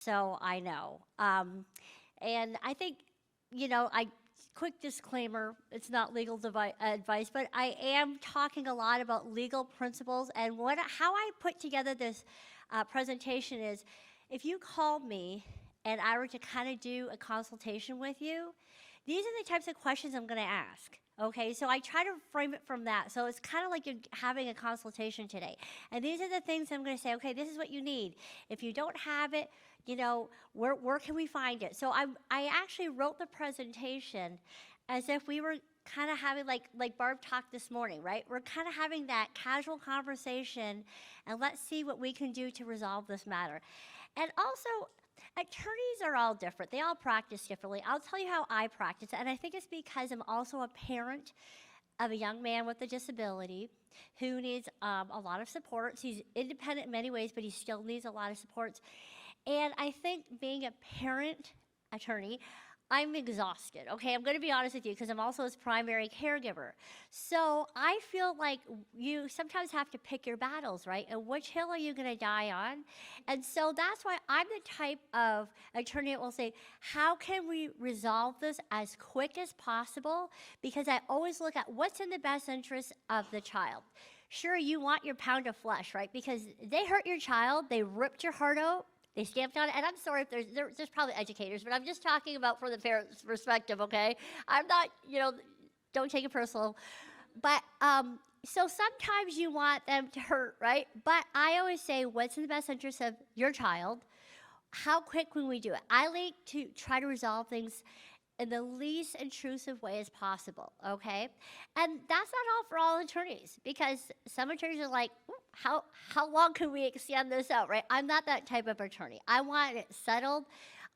So I know. And I think, quick disclaimer, it's not legal advice, but I am talking a lot about legal principles. And how I put together this presentation is, if you called me and I were to kind of do a consultation with you, these are the types of questions I'm going to ask. Okay, so I try to frame it from that. So it's kind of like you're having a consultation today. And these are the things I'm going to say, okay, this is what you need. If you don't have it, where can we find it? So I actually wrote the presentation as if we were kind of having, like Barb talked this morning, right? We're kind of having that casual conversation, and let's see what we can do to resolve this matter. And also, attorneys are all different. They all practice differently. I'll tell you how I practice, and I think it's because I'm also a parent of a young man with a disability who needs a lot of supports. He's independent in many ways, but he still needs a lot of supports. And I think being a parent attorney, I'm exhausted, okay? I'm going to be honest with you because I'm also his primary caregiver. So I feel like you sometimes have to pick your battles, right? And which hill are you going to die on? And so that's why I'm the type of attorney that will say, how can we resolve this as quick as possible? Because I always look at what's in the best interest of the child. Sure, you want your pound of flesh, right? Because they hurt your child, they ripped your heart out, they stamped on it, and I'm sorry if there's probably educators, but I'm just talking about from the parent's perspective, okay? I'm not, don't take it personal. But, so sometimes you want them to hurt, right? But I always say, what's in the best interest of your child? How quick can we do it? I like to try to resolve things in the least intrusive way as possible, okay? And that's not all for all attorneys, because some attorneys are like, how long can we extend this out, right? I'm not that type of attorney. I want it settled.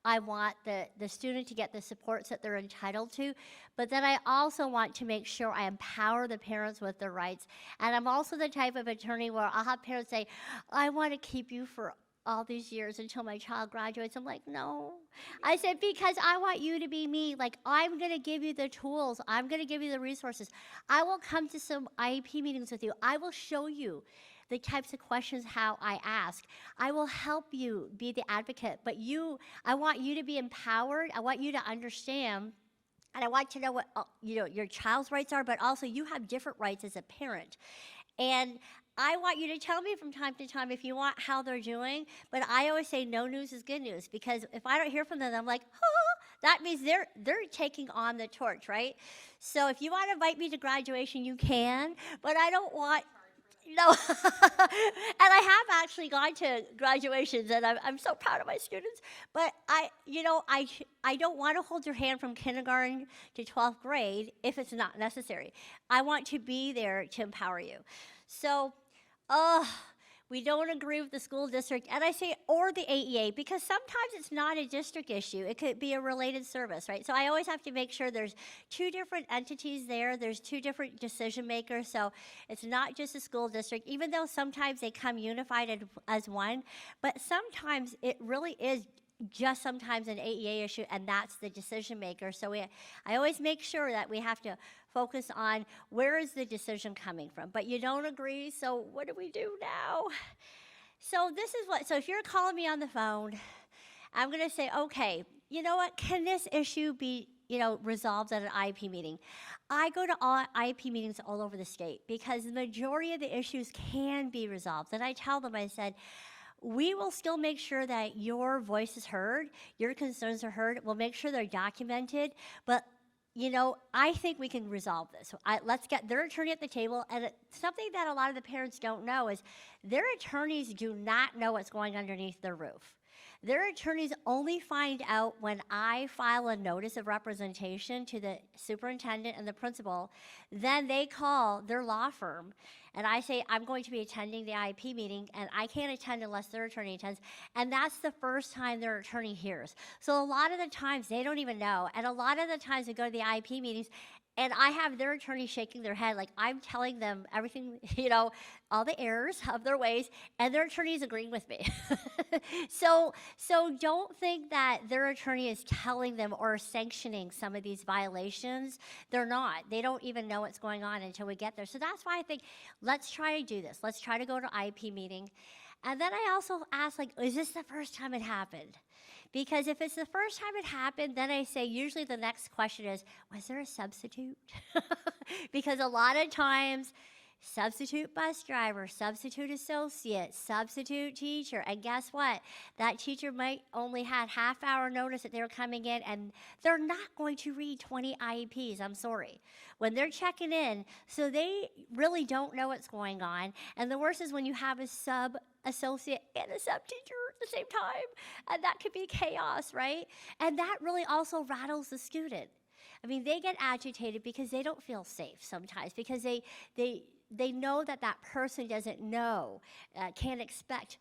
I want the student to get the supports that they're entitled to, but then I also want to make sure I empower the parents with their rights. And I'm also the type of attorney where I'll have parents say, I want to keep you for all these years until my child graduates. I'm like, no. I said, because I want you to be me. Like, I'm going to give you the tools. I'm going to give you the resources. I will come to some IEP meetings with you. I will show you the types of questions how I ask. I will help you be the advocate, but I want you to be empowered. I want you to understand, and I want to know what your child's rights are, but also you have different rights as a parent. And I want you to tell me from time to time if you want how they're doing, but I always say no news is good news, because if I don't hear from them, I'm like, that means they're taking on the torch, right? So if you want to invite me to graduation, you can, but I don't want, no. And I have actually gone to graduations, and I'm so proud of my students, but I don't want to hold your hand from kindergarten to 12th grade if it's not necessary. I want to be there to empower you. So, we don't agree with the school district, and I say, or the AEA, because sometimes it's not a district issue. It could be a related service, right? So I always have to make sure there's two different entities there. There's two different decision makers, so it's not just a school district, even though sometimes they come unified as one, but sometimes it really is just sometimes an AEA issue, and that's the decision maker. So I always make sure that we have to focus on where is the decision coming from. But you don't agree, so what do we do now? So so if you're calling me on the phone, I'm gonna say, okay, you know what, can this issue be resolved at an IEP meeting? I go to all IEP meetings all over the state because the majority of the issues can be resolved. And I tell them, I said, we will still make sure that your voice is heard, your concerns are heard. We'll make sure they're documented, but I think we can resolve this. So let's get their attorney at the table. And something that a lot of the parents don't know is their attorneys do not know what's going underneath their roof. Their attorneys only find out when I file a notice of representation to the superintendent and the principal. Then they call their law firm, and I say, I'm going to be attending the IEP meeting, and I can't attend unless their attorney attends, and that's the first time their attorney hears. So a lot of the times, they don't even know, and a lot of the times we go to the IEP meetings, and I have their attorney shaking their head like I'm telling them everything, all the errors of their ways, and their attorney is agreeing with me. So don't think that their attorney is telling them or sanctioning some of these violations. They're not. They don't even know what's going on until we get there. So that's why I think let's try to do this. Let's try to go to IEP meeting. And then I also ask, is this the first time it happened? Because if it's the first time it happened, then I say usually the next question is, was there a substitute? Because a lot of times, substitute bus driver, substitute associate, substitute teacher, and guess what? That teacher might only had half-hour notice that they were coming in, and they're not going to read 20 IEPs, I'm sorry, when they're checking in, so they really don't know what's going on. And the worst is when you have a sub-associate and a sub-teacher at the same time, and that could be chaos, right? And that really also rattles the student. I mean, they get agitated because they don't feel safe sometimes, because they know that that person doesn't know, can't expect,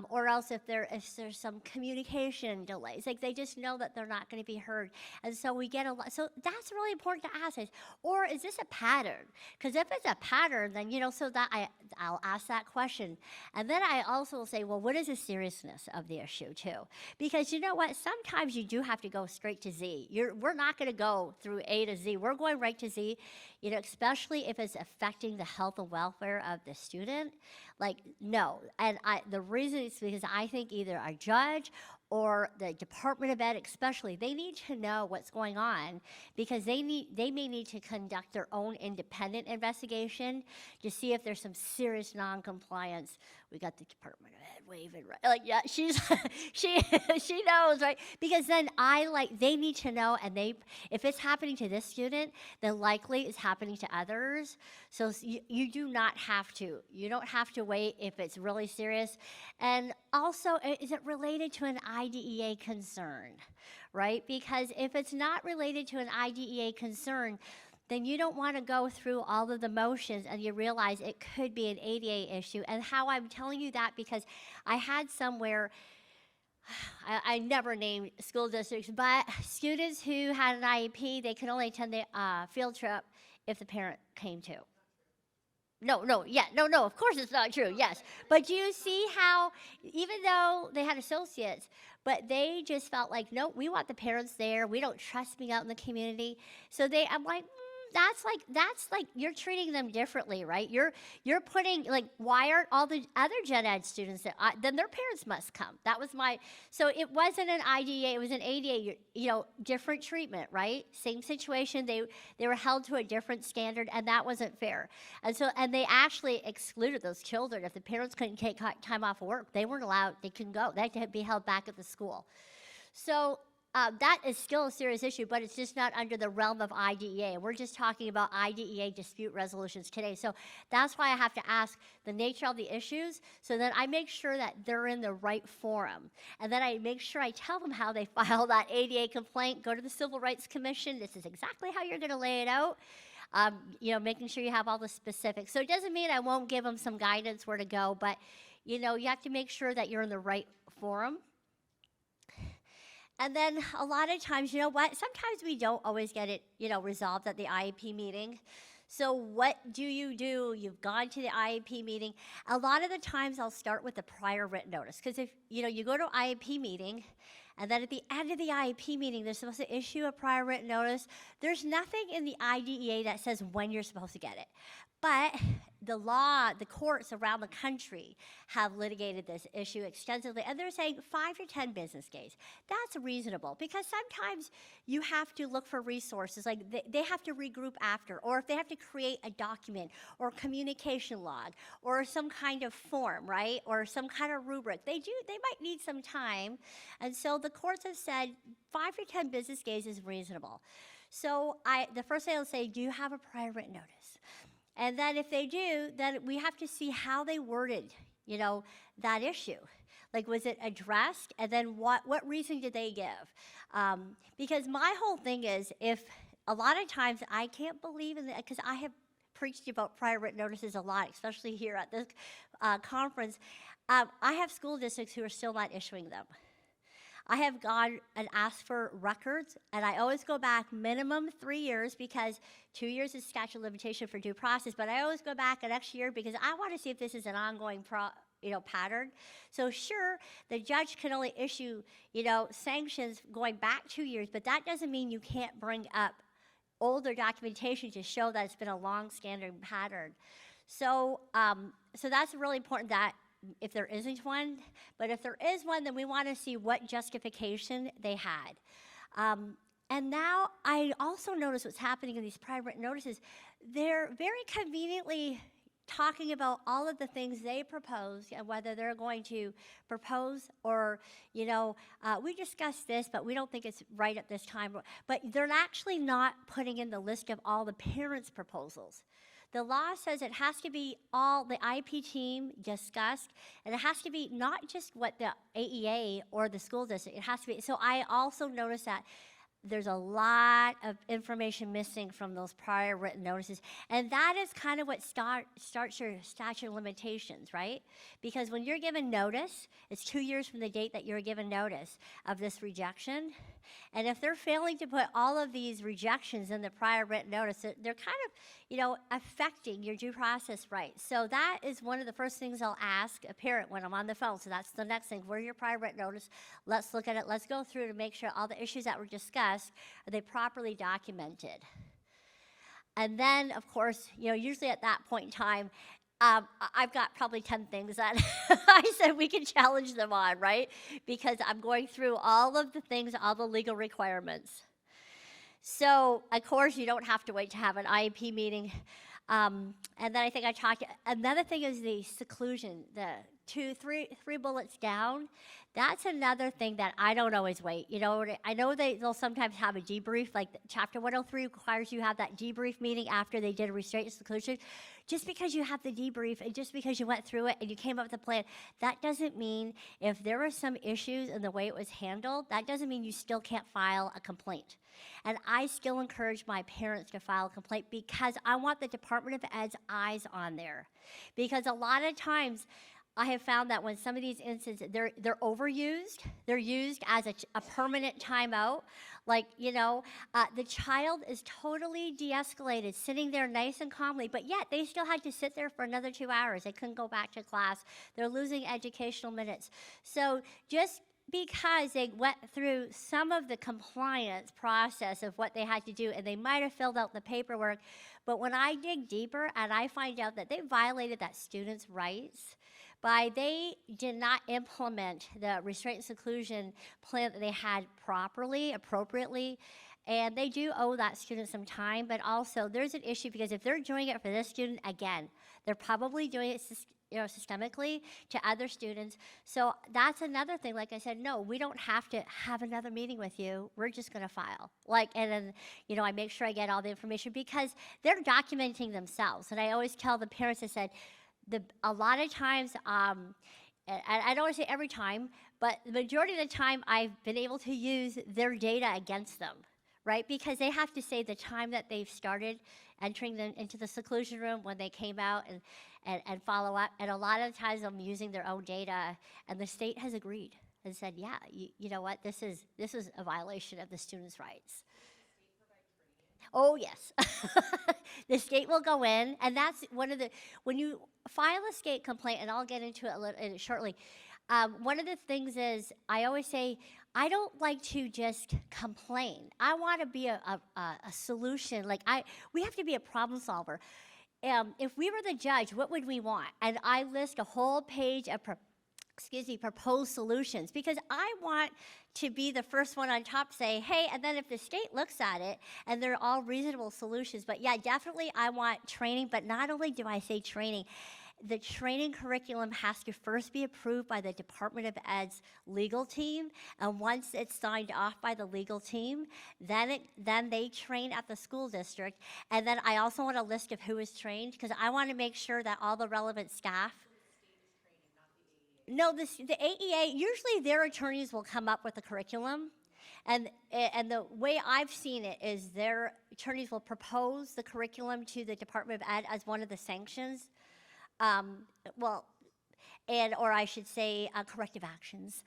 or else if there's some communication delays, like they just know that they're not going to be heard. And so we get a lot. So that's really important to ask is, or is this a pattern? Because if it's a pattern, then, so that I'll ask that question. And then I also will say, well, what is the seriousness of the issue too? Because you know what? Sometimes you do have to go straight to Z. We're not going to go through A to Z. We're going right to Z, especially if it's affecting the health and welfare of the student. Like, no. And the reason is because I think either a judge or the Department of Ed especially, they need to know what's going on, because they may need to conduct their own independent investigation to see if there's some serious non-compliance. We got the Department of Ed waving, right? Like, yeah, she knows, right? Because then they need to know, and if it's happening to this student, then likely it's happening to others. So you don't have to wait if it's really serious. And also, is it related to an IDEA concern, right? Because if it's not related to an IDEA concern, then you don't want to go through all of the motions and you realize it could be an ADA issue. And how I'm telling you that, because I had somewhere, I never named school districts, but students who had an IEP, they could only attend the field trip if the parent came too. No, of course it's not true, yes. But do you see how, even though they had associates, but they just felt like, no, we want the parents there, we don't trust being out in the community. So I'm like, that's like you're treating them differently, right? You're putting, like, why aren't all the other gen ed students then their parents must come. That was so it wasn't an IDEA, it was an ADA, different treatment, right? Same situation, they were held to a different standard, and that wasn't fair. And they actually excluded those children. If the parents couldn't take time off of work, they weren't allowed, they couldn't go. They had to be held back at the school. So that is still a serious issue, but it's just not under the realm of IDEA. We're just talking about IDEA dispute resolutions today. So that's why I have to ask the nature of the issues, so that I make sure that they're in the right forum. And then I make sure I tell them how they file that ADA complaint, go to the Civil Rights Commission. This is exactly how you're going to lay it out. Making sure you have all the specifics. So it doesn't mean I won't give them some guidance where to go, but, you have to make sure that you're in the right forum. And then a lot of times, sometimes we don't always get it, resolved at the IEP meeting. So what do? You've gone to the IEP meeting. A lot of the times I'll start with the prior written notice, because if, you go to IEP meeting, and then at the end of the IEP meeting, they're supposed to issue a prior written notice. There's nothing in the IDEA that says when you're supposed to get it. But the courts around the country have litigated this issue extensively, and they're saying 5 to 10 business days. That's reasonable, because sometimes you have to look for resources, like they have to regroup after, or if they have to create a document or communication log or some kind of form, right, or some kind of rubric. They might need some time, and so the courts have said 5 to 10 business days is reasonable. So the first thing I'll say, do you have a prior written notice? And then if they do, then we have to see how they worded, that issue. Like, was it addressed? And then what reason did they give? Because my whole thing is, if a lot of times I can't believe in that, because I have preached about prior written notices a lot, especially here at this conference. I have school districts who are still not issuing them. I have gone and asked for records, and I always go back minimum 3 years, because 2 years is statute of limitation for due process, but I always go back an extra year because I want to see if this is an ongoing pattern. So sure, the judge can only issue, sanctions going back 2 years, but that doesn't mean you can't bring up older documentation to show that it's been a long-standing pattern. So that's really important, that if there isn't one. But if there is one, then we want to see what justification they had. And now I also notice what's happening in these prior written notices. They're very conveniently talking about all of the things they proposed and whether they're going to propose or, we discussed this, but we don't think it's right at this time. But they're actually not putting in the list of all the parents' proposals. The law says it has to be all the IP team discussed, and it has to be not just what the AEA or the school district, it has to be. So I also noticed that there's a lot of information missing from those prior written notices. And that is kind of what starts your statute of limitations, right? Because when you're given notice, it's 2 years from the date that you're given notice of this rejection. And if they're failing to put all of these rejections in the prior written notice, they're kind of, affecting your due process rights. So that is one of the first things I'll ask a parent when I'm on the phone. So that's the next thing. Where's your prior written notice? Let's look at it. Let's go through to make sure all the issues that were discussed, are they properly documented? And then, of course, usually at that point in time, I've got probably 10 things that I said we can challenge them on, right? Because I'm going through all of the things, all the legal requirements. So, of course, you don't have to wait to have an IEP meeting. And then I think I talked, another thing is the seclusion, the three bullets down. That's another thing that I don't always wait. I know they'll sometimes have a debrief, like Chapter 103 requires you have that debrief meeting after they did a restraint and seclusion. Just because you have the debrief and just because you went through it and you came up with a plan, that doesn't mean if there were some issues in the way it was handled, that doesn't mean you still can't file a complaint. And I still encourage my parents to file a complaint because I want the Department of Ed's eyes on there. Because a lot of times, I have found that when some of these instances, they're overused. They're used as a permanent timeout. Like, the child is totally de-escalated, sitting there nice and calmly, but yet they still had to sit there for another 2 hours. They couldn't go back to class. They're losing educational minutes. So just because they went through some of the compliance process of what they had to do, and they might have filled out the paperwork, but when I dig deeper and I find out that they violated that student's rights, they did not implement the restraint and seclusion plan that they had properly, appropriately, and they do owe that student some time, but also there's an issue because if they're doing it for this student, again, they're probably doing it systemically to other students. So that's another thing. Like I said, no, we don't have to have another meeting with you. We're just going to file. And then, I make sure I get all the information because they're documenting themselves. And I always tell the parents, I said, a lot of times, and I don't want to say every time, but the majority of the time I've been able to use their data against them, right? Because they have to say the time that they've started entering them into the seclusion room when they came out and follow up. And a lot of times I'm using their own data, and the state has agreed and said, yeah, you know what, this is a violation of the student's rights. Oh, yes. The state will go in, and that's when you file a state complaint, and I'll get into it shortly, one of the things is, I always say, I don't like to just complain. I want to be a solution. We have to be a problem solver. If we were the judge, what would we want? And I list a whole page of proposed solutions, because I want to be the first one on top to say, hey, and then if the state looks at it and they're all reasonable solutions, but yeah, definitely I want training, but not only do I say training, the training curriculum has to first be approved by the Department of Ed's legal team, and once it's signed off by the legal team, then they train at the school district, and then I also want a list of who is trained, because I want to make sure that all the relevant staff. No, the AEA, usually their attorneys will come up with the curriculum, and the way I've seen it is their attorneys will propose the curriculum to the Department of Ed as one of the sanctions, or I should say corrective actions,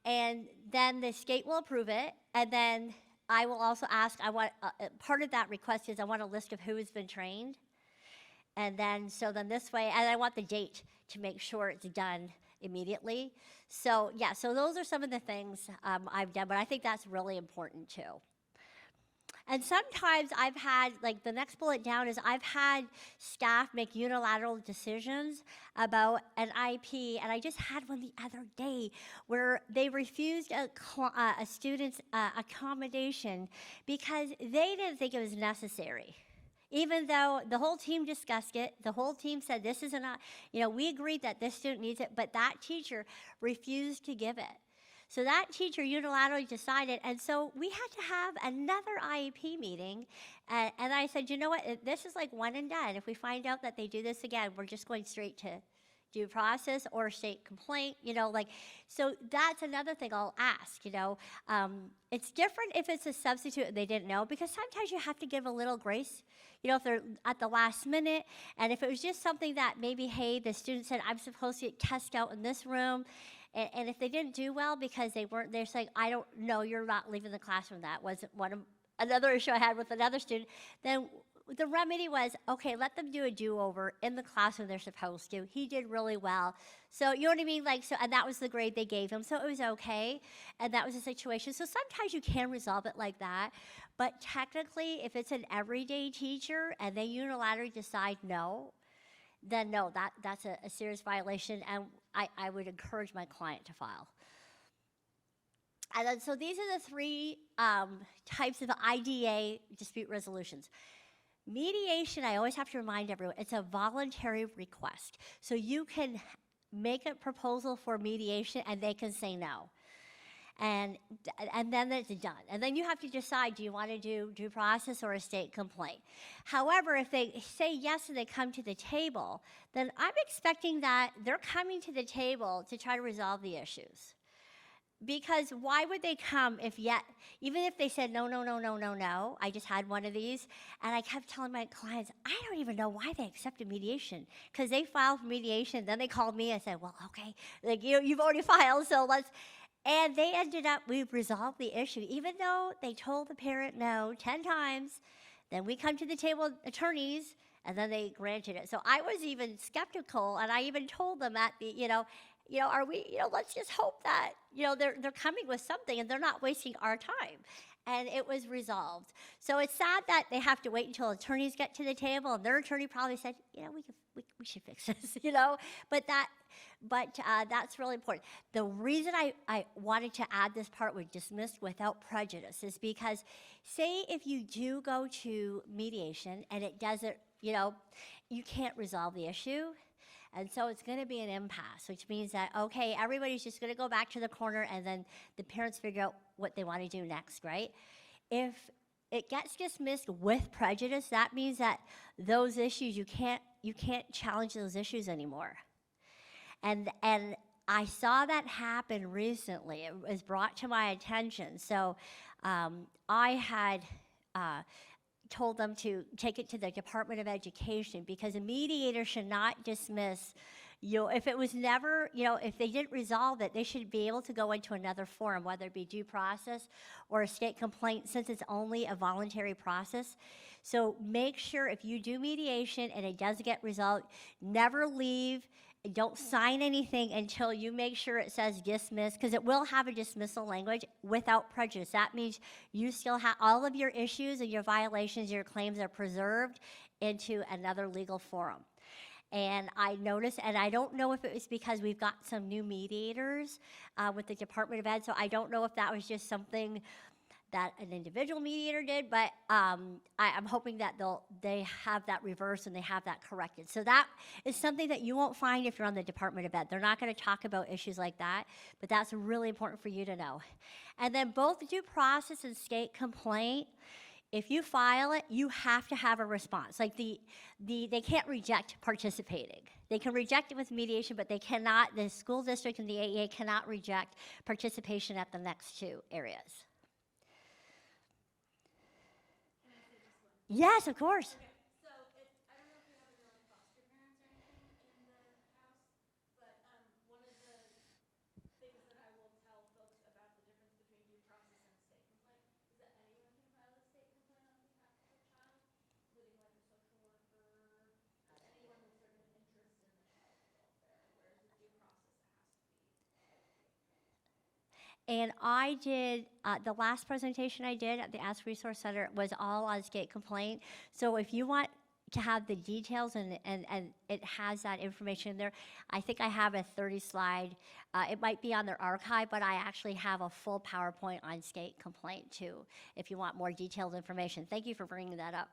and then the state will approve it, and then I will also ask, part of that request is I want a list of who has been trained, and then this way, and I want the date to make sure it's done immediately. So those are some of the things I've done, but I think that's really important too. And sometimes I've had, like, the next bullet down is I've had staff make unilateral decisions about an IEP, and I just had one the other day where they refused a student's accommodation because they didn't think it was necessary. Even though the whole team discussed it, the whole team said this isn't, we agreed that this student needs it, but that teacher refused to give it. So that teacher unilaterally decided, and so we had to have another IEP meeting, and I said, you know what, this is like one and done. If we find out that they do this again, we're just going straight to due process or state complaint, so that's another thing I'll ask, It's different if it's a substitute and they didn't know, because sometimes you have to give a little grace, if they're at the last minute, and if it was just something that maybe, hey, the student said, I'm supposed to get tested out in this room, and if they didn't do well because they weren't, they're saying, I don't know, you're not leaving the classroom. That wasn't another issue I had with another student. Then the remedy was, okay, let them do a do-over in the classroom they're supposed to. He did really well. So, you know what I mean? And that was the grade they gave him, so it was okay, and that was the situation. So sometimes you can resolve it like that, but technically, if it's an everyday teacher and they unilaterally decide no, then no, that's a serious violation, and I would encourage my client to file. And then, so these are the three types of IDA dispute resolutions. Mediation, I always have to remind everyone, it's a voluntary request. So you can make a proposal for mediation and they can say no. And then it's done. And then you have to decide, do you want to do due process or a state complaint? However, if they say yes and they come to the table, then I'm expecting that they're coming to the table to try to resolve the issues. Because why would they come even if they said no, no, no, no, no, no, I just had one of these, and I kept telling my clients, I don't even know why they accepted mediation, because they filed for mediation, then they called me and said, well, okay, you've already filed, so and they ended up, we resolved the issue, even though they told the parent no 10 times, then we come to the table, attorneys, and then they granted it. So I was even skeptical, and I even told them at the, are we, let's just hope that, they're coming with something and they're not wasting our time. And it was resolved. So it's sad that they have to wait until attorneys get to the table, and their attorney probably said, we should fix this, But that's really important. The reason I wanted to add this part with dismissed without prejudice is because, say if you do go to mediation and it doesn't, you can't resolve the issue. And so it's going to be an impasse, which means that, okay, everybody's just going to go back to the corner, and then the parents figure out what they want to do next, right? If it gets dismissed with prejudice, that means that those issues, you can't challenge those issues anymore. And I saw that happen recently. It was brought to my attention. So I had told them to take it to the Department of Education, because a mediator should not dismiss, if it was never, if they didn't resolve it, they should be able to go into another forum, whether it be due process or a state complaint, since it's only a voluntary process. So make sure if you do mediation and it does get resolved, never leave. Don't sign anything until you make sure it says dismiss, because it will have a dismissal language without prejudice. That means you still have all of your issues and your violations, your claims are preserved into another legal forum. And I noticed, and I don't know if it was because we've got some new mediators with the Department of Ed, so I don't know if that was just something that an individual mediator did, but I'm hoping that they have that reversed and they have that corrected. So that is something that you won't find if you're on the Department of Ed. They're not going to talk about issues like that, but that's really important for you to know. And then both due process and state complaint, if you file it, you have to have a response. Like they can't reject participating. They can reject it with mediation, but they cannot, the school district and the AEA cannot reject participation at the next two areas. Yes, of course. Okay. So I don't know if you have any foster parents or anything in the house, but one of the things that I will tell folks about the difference between due process and state complaint is that anyone can file a state complaint on behalf of a child, including like a social worker, anyone with sort of an interest in the child's welfare, whereas with due process it has to be educated. And I did, the last presentation I did at the Ask Resource Center was all on skate complaint. So if you want to have the details and it has that information there, I think I have a 30 slide, it might be on their archive, but I actually have a full PowerPoint on skate complaint too, if you want more detailed information. Thank you for bringing that up.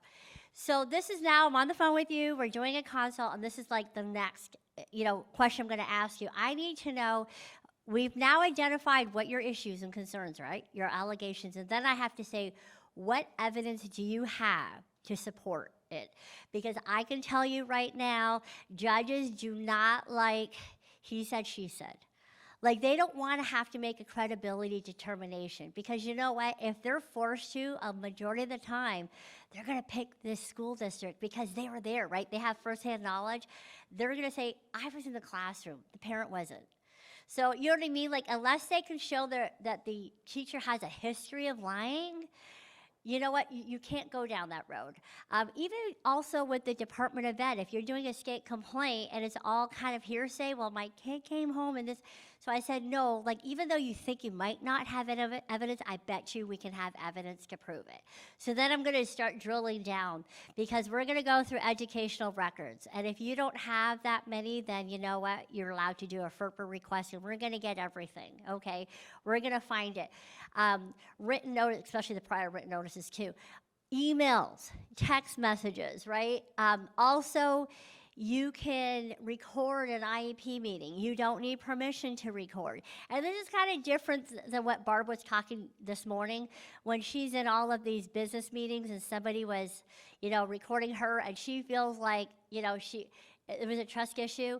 So this is now, I'm on the phone with you, we're doing a consult, and this is like the next, question I'm gonna ask you. I need to know, we've now identified what your issues and concerns, right? Your allegations, and then I have to say, what evidence do you have to support it? Because I can tell you right now, judges do not like he said, she said. Like, they don't want to have to make a credibility determination, because you know what? If they're forced to, a majority of the time, they're going to pick this school district because they were there, right? They have firsthand knowledge. They're going to say, I was in the classroom, the parent wasn't. So, you know what I mean? Like, unless they can show that the teacher has a history of lying, you know what? You can't go down that road. Even also with the Department of Ed, if you're doing a skate complaint and it's all kind of hearsay, well, my kid came home and this. So I said, no, like, even though you think you might not have evidence, I bet you we can have evidence to prove it. So then I'm going to start drilling down, because we're going to go through educational records. And if you don't have that many, then you know what? You're allowed to do a FERPA request, and we're going to get everything, okay? We're going to find it. Written notice, especially the prior written notices too. Emails, text messages, right? Also, you can record an IEP meeting. You don't need permission to record. And this is kind of different than what Barb was talking this morning, when she's in all of these business meetings and somebody was, recording her, and she feels like, it was a trust issue.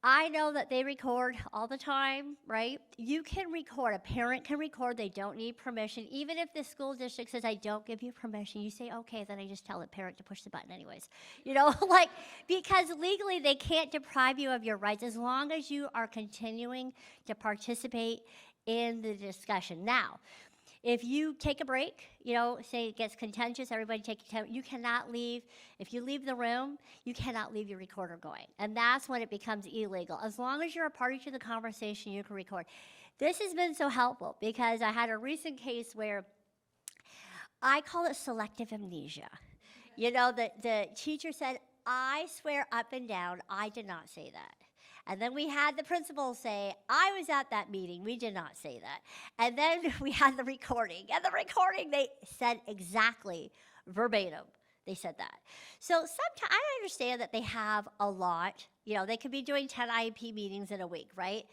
I know that they record all the time, right? You can record, a parent can record, they don't need permission. Even if the school district says, I don't give you permission, you say, okay, then I just tell the parent to push the button anyways. Because legally they can't deprive you of your rights as long as you are continuing to participate in the discussion. Now, if you take a break, say it gets contentious, everybody take a you cannot leave. If you leave the room, you cannot leave your recorder going. And that's when it becomes illegal. As long as you're a party to the conversation, you can record. This has been so helpful, because I had a recent case where I call it selective amnesia. The teacher said, I swear up and down, I did not say that. And then we had the principal say, I was at that meeting, we did not say that. And then we had the recording. And the recording, they said exactly, verbatim, they said that. So sometimes, I understand that they have a lot. They could be doing 10 IEP meetings in a week, right?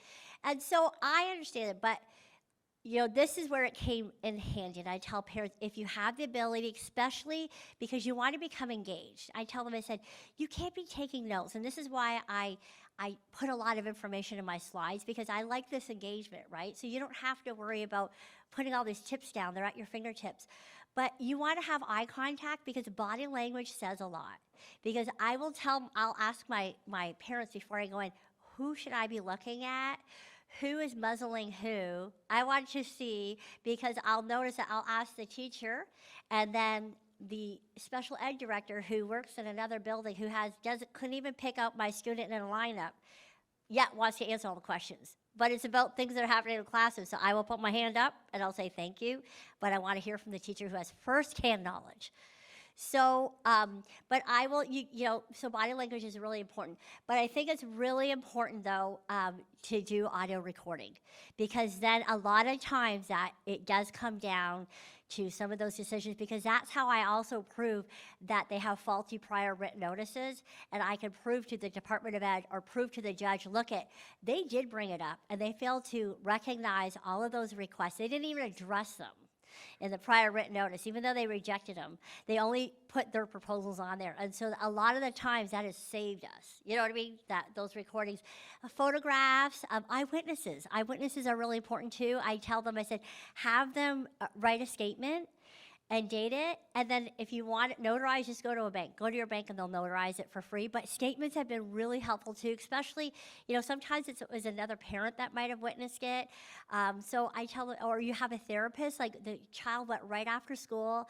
And so I understand it, but this is where it came in handy. And I tell parents, if you have the ability, especially because you want to become engaged, I tell them, I said, you can't be taking notes. And this is why I put a lot of information in my slides, because I like this engagement, right? So you don't have to worry about putting all these tips down. They're at your fingertips. But you want to have eye contact, because body language says a lot. Because I'll ask my parents before I go in, who should I be looking at? Who is muzzling who? I want to see, because I'll notice that I'll ask the teacher, and then the special ed director who works in another building who couldn't even pick out my student in a lineup, yet wants to answer all the questions. But it's about things that are happening in classes. So I will put my hand up and I'll say thank you, but I want to hear from the teacher who has firsthand knowledge. So, but I will, so body language is really important. But I think it's really important, though, to do audio recording, because then a lot of times that it does come down to some of those decisions, because that's how I also prove that they have faulty prior written notices, and I can prove to the Department of Ed or prove to the judge, look, they did bring it up, and they failed to recognize all of those requests. They didn't even address them in the prior written notice, even though they rejected them. They only put their proposals on there. And so a lot of the times that has saved us. You know what I mean? Those recordings. Photographs, eyewitnesses. Eyewitnesses are really important too. I tell them, I said, have them write a statement and date it, and then if you want it notarized, just go to a bank. Go to your bank and they'll notarize it for free. But statements have been really helpful too, especially, sometimes it was another parent that might have witnessed it. So I tell them, or you have a therapist, like the child went right after school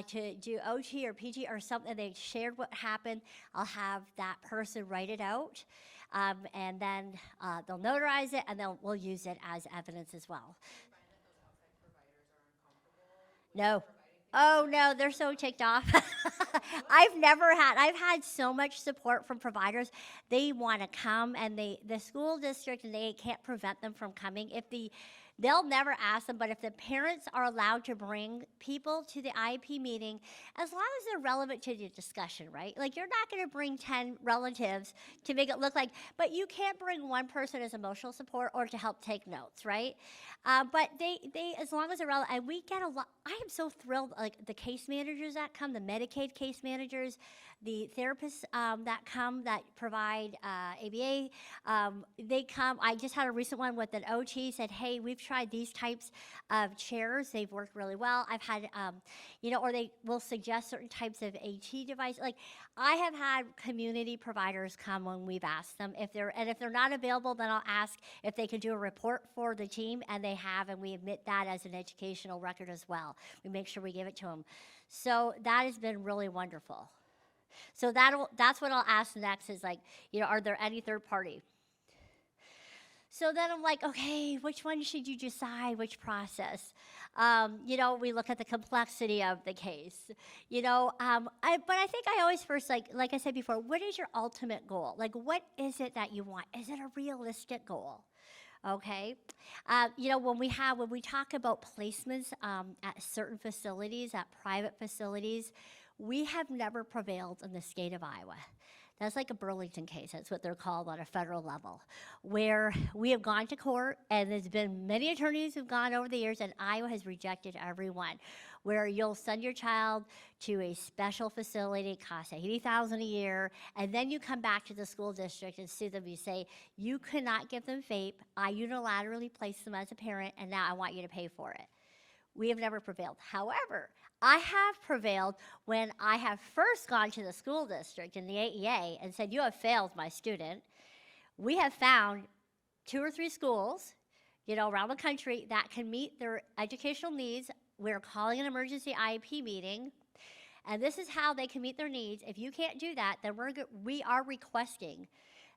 to do OT or PG or something, they shared what happened. I'll have that person write it out, and then they'll notarize it, and we'll use it as evidence as well. No. Oh no, they're so ticked off. I've had so much support from providers. They want to come and the school district and they can't prevent them from coming. They'll never ask them, but if the parents are allowed to bring people to the IEP meeting, as long as they're relevant to the discussion, right? Like you're not going to bring 10 relatives to make it look like, but you can't bring one person as emotional support or to help take notes, right? But they, as long as they're relevant, and we get a lot. I am so thrilled. Like the case managers that come, the Medicaid case managers, the therapists that come that provide ABA, they come. I just had a recent one with an OT said, "Hey, we've tried these types of chairs. They've worked really well." I've had, or they will suggest certain types of AT devices. Like I have had community providers come when we've asked them if they're not available, then I'll ask if they can do a report for the team, and they have, and we admit that as an educational record as well. We make sure we give it to them. So that has been really wonderful. So that's what I'll ask next is like, are there any third party? So then I'm like, okay, which one should you decide, which process? We look at the complexity of the case, but I think I always first, like I said before, what is your ultimate goal? Like, what is it that you want? Is it a realistic goal? Okay. When we talk about placements at certain facilities, at private facilities, we have never prevailed in the state of Iowa. That's like a Burlington case. That's what they're called on a federal level, where we have gone to court, and there's been many attorneys who've gone over the years, and Iowa has rejected every one, where you'll send your child to a special facility, costs $80,000 a year, and then you come back to the school district and sue them. You say, you could not give them FAPE. I unilaterally placed them as a parent, and now I want you to pay for it. We have never prevailed. However, I have prevailed when I have first gone to the school district in the AEA and said, you have failed my student. We have found 2 or 3 schools, around the country that can meet their educational needs. We're calling an emergency IEP meeting, and this is how they can meet their needs. If you can't do that, then we are requesting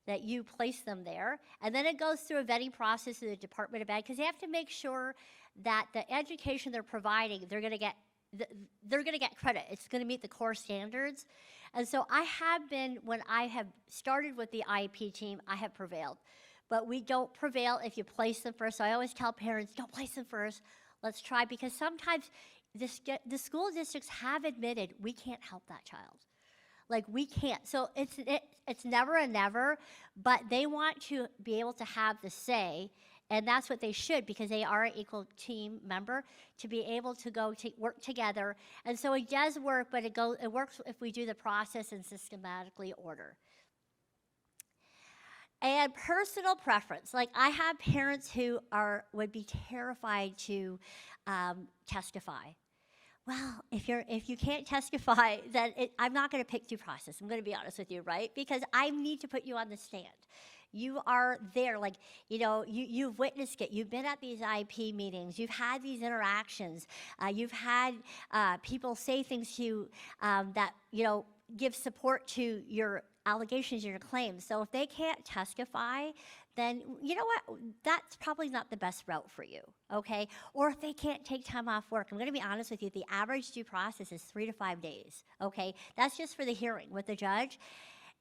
that you place them there. And then it goes through a vetting process through the Department of Ed, because they have to make sure that the education they're providing, they're going to get credit. It's going to meet the core standards. And so when I have started with the IEP team, I have prevailed. But we don't prevail if you place them first. So I always tell parents, don't place them first. Let's try, because sometimes the school districts have admitted we can't help that child. Like we can't. So it's never a never, but they want to be able to have the say. And that's what they should, because they are an equal team member, to be able to go to work together. And so it does work, but it works if we do the process in systematically order. And personal preference. Like I have parents who would be terrified to testify. Well, if you can't testify, then I'm not going to pick due process. I'm going to be honest with you, right? Because I need to put you on the stand. You are there, like, you've witnessed it. You've been at these IEP meetings. You've had these interactions. You've had people say things to you that, give support to your allegations, your claims. So if they can't testify, then you know what? That's probably not the best route for you, okay? Or if they can't take time off work, I'm going to be honest with you, the average due process is 3 to 5 days, okay? That's just for the hearing with the judge.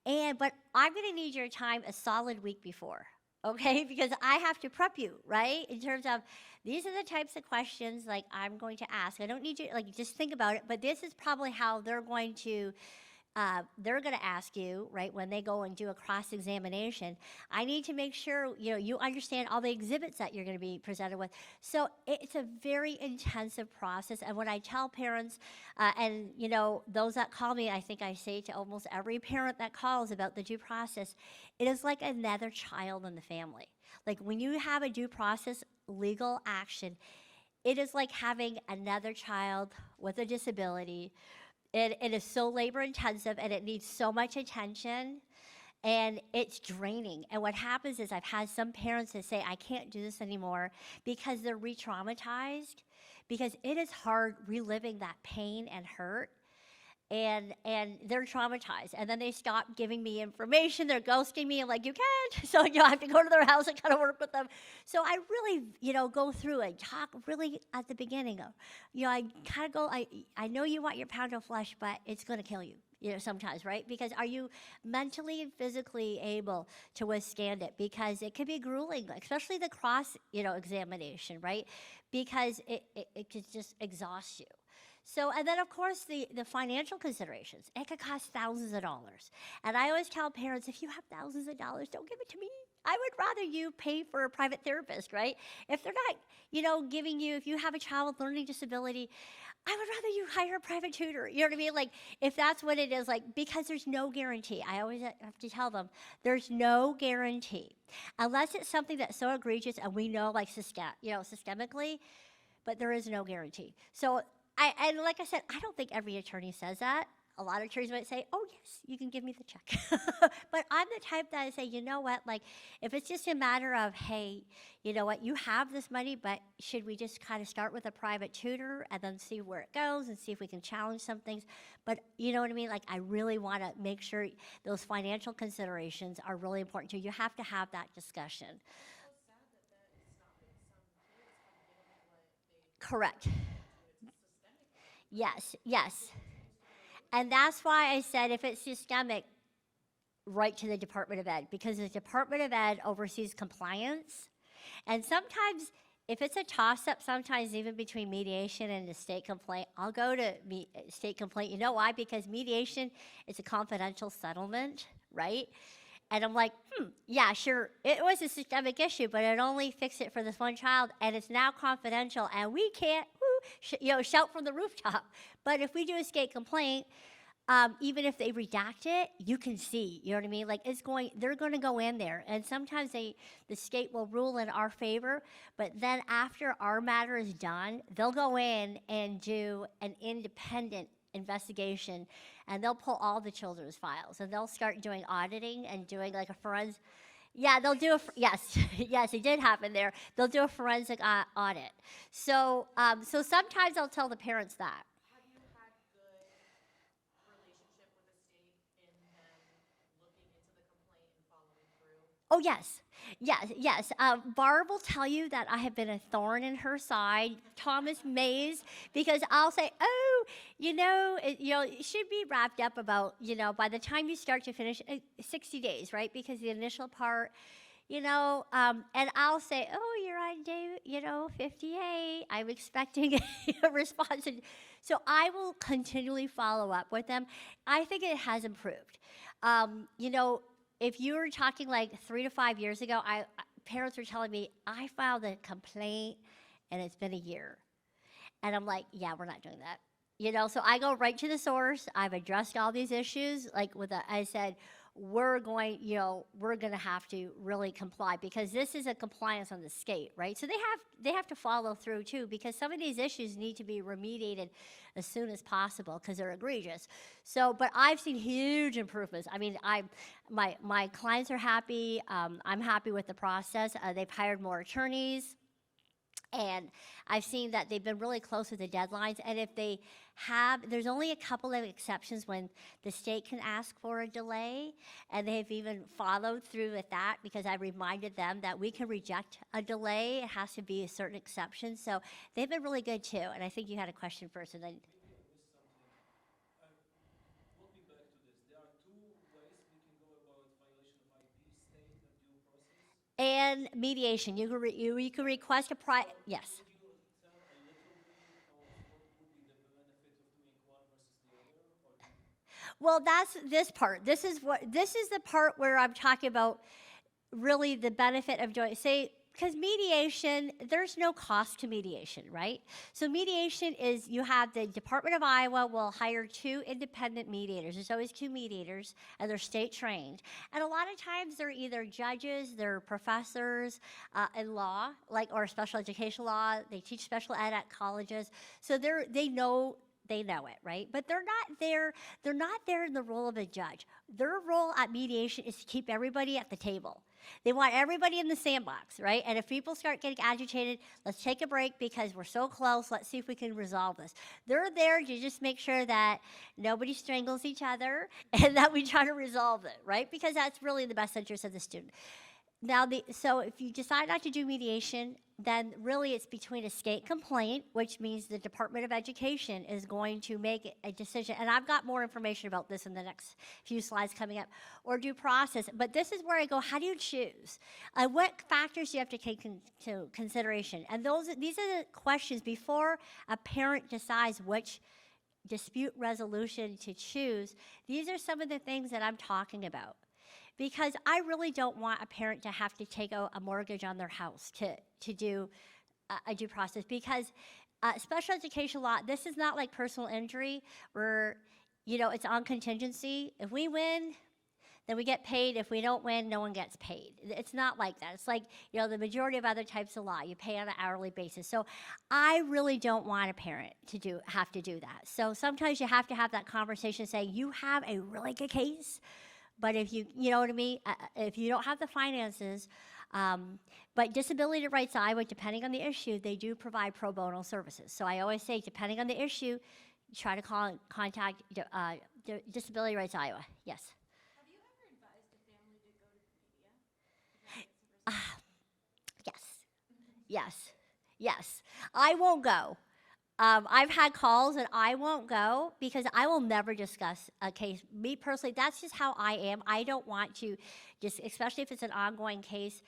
But I'm going to need your time a solid week before, okay? Because I have to prep you, right? In terms of, these are the types of questions, like, I'm going to ask. I don't need you, like, just think about it, but this is probably how they're going to ask you, right, when they go and do a cross-examination. I need to make sure, you understand all the exhibits that you're going to be presented with. So it's a very intensive process. And when I tell parents, and, those that call me, I think I say to almost every parent that calls about the due process, it is like another child in the family. Like when you have a due process legal action, it is like having another child with a disability. It is so labor intensive, and it needs so much attention, and it's draining. And what happens is I've had some parents that say, I can't do this anymore, because they're re-traumatized, because it is hard reliving that pain and hurt. and they're traumatized, and then they stop giving me information. They're ghosting me. I'm like, you can't. So I have to go to their house and kind of work with them. So I really, go through and talk really at the beginning of, I kind of go. I know you want your pound of flesh, but it's going to kill you. Sometimes, right? Because are you mentally and physically able to withstand it? Because it can be grueling, especially the cross, examination, right? Because it could just exhaust you. So, and then of course the financial considerations. It could cost thousands of dollars. And I always tell parents, if you have thousands of dollars, don't give it to me. I would rather you pay for a private therapist, right? If they're not, giving you, if you have a child with learning disability, I would rather you hire a private tutor. You know what I mean? Like, if that's what it is, like, because there's no guarantee. I always have to tell them, there's no guarantee. Unless it's something that's so egregious and we know, like, systemically, but there is no guarantee. So, and like I said, I don't think every attorney says that. A lot of attorneys might say, oh, yes, you can give me the check. But I'm the type that I say, you know what, like, if it's just a matter of, hey, you know what, you have this money, but should we just kind of start with a private tutor and then see where it goes and see if we can challenge some things? But you know what I mean? Like, I really want to make sure those financial considerations are really important too. You have to have that discussion. It's so sad that that is stopping some kids from getting what they Correct. to. It's a systemic thing. Yes, yes. Continues to go to the roof. And that's why I said if it's systemic, right to the Department of Ed, because the Department of Ed oversees compliance. And sometimes, if it's a toss-up, sometimes even between mediation and the state complaint, I'll go to state complaint. You know why? Because mediation is a confidential settlement, right? And I'm like, yeah, sure, it was a systemic issue, but it only fixed it for this one child, and it's now confidential, and we can't, shout from the rooftop. But if we do a state complaint, even if they redact it, you can see, you know what I mean? Like, they're going to go in there, and sometimes the state will rule in our favor, but then after our matter is done, they'll go in and do an independent investigation, and they'll pull all the children's files, and they'll start doing auditing and doing like a forensic. Yeah, they'll do yes, yes, it did happen there. They'll do a forensic audit. So, so sometimes I'll tell the parents that. Have you had good relationship with the state in them looking into the complaint and following through? Oh, yes. Yes, yes. Barb will tell you that I have been a thorn in her side, Thomas Mays, because I'll say, oh, it should be wrapped up about, by the time you start to finish, 60 days, right? Because the initial part, and I'll say, oh, you're on day, 58. I'm expecting a response. So I will continually follow up with them. I think it has improved. If you were talking like 3 to 5 years ago, parents were telling me, I filed a complaint and it's been a year. And I'm like, yeah, we're not doing that. So I go right to the source. I've addressed all these issues. Like I said, we're going to have to really comply because this is a compliance on the state, right? So they have to follow through too because some of these issues need to be remediated as soon as possible because they're egregious. So, but I've seen huge improvements. I mean, my clients are happy. I'm happy with the process. They've hired more attorneys. And I've seen that they've been really close with the deadlines. And if they there's only a couple of exceptions when the state can ask for a delay. And they've even followed through with that because I reminded them that we can reject a delay. It has to be a certain exception. So they've been really good too. And I think you had a question first and then. Maybe I missed something. Walking back to this, there are two ways we can go about violation of IP, state and due process. And mediation, you can request a yes. Could you tell a little bit of what would be the benefit of doing one versus the other? Well, that's this part. This is the part where I'm talking about really the benefit of doing, because mediation, there's no cost to mediation, right? So mediation is, you have the Department of Iowa will hire 2 independent mediators. There's always 2 mediators, and they're state trained. And a lot of times they're either judges, they're professors in law, or special education law. They teach special ed at colleges. So they know it, right? But they're not there in the role of a judge. Their role at mediation is to keep everybody at the table. They want everybody in the sandbox, right? And if people start getting agitated, let's take a break because we're so close. Let's see if we can resolve this. They're there to just make sure that nobody strangles each other and that we try to resolve it, right? Because that's really in the best interest of the student. Now, so if you decide not to do mediation, then really it's between a state complaint, which means the Department of Education is going to make a decision, and I've got more information about this in the next few slides coming up, or due process. But this is where I go, how do you choose? What factors do you have to take into consideration? And these are the questions before a parent decides which dispute resolution to choose. These are some of the things that I'm talking about. Because I really don't want a parent to have to take out a mortgage on their house to do a due process. Because special education law, this is not like personal injury where, it's on contingency. If we win, then we get paid. If we don't win, no one gets paid. It's not like that. It's like, the majority of other types of law, you pay on an hourly basis. So I really don't want a parent to have to do that. So sometimes you have to have that conversation saying, you have a really good case, but if you know what I mean, if you don't have the finances, but Disability Rights Iowa, depending on the issue, they do provide pro bono services. So I always say, depending on the issue, try to contact Disability Rights Iowa. Yes. Have you ever advised a family to go to the media? Yes. I won't go. I've had calls and I won't go because I will never discuss a case. Me personally, that's just how I am. I don't want to especially if it's an ongoing case.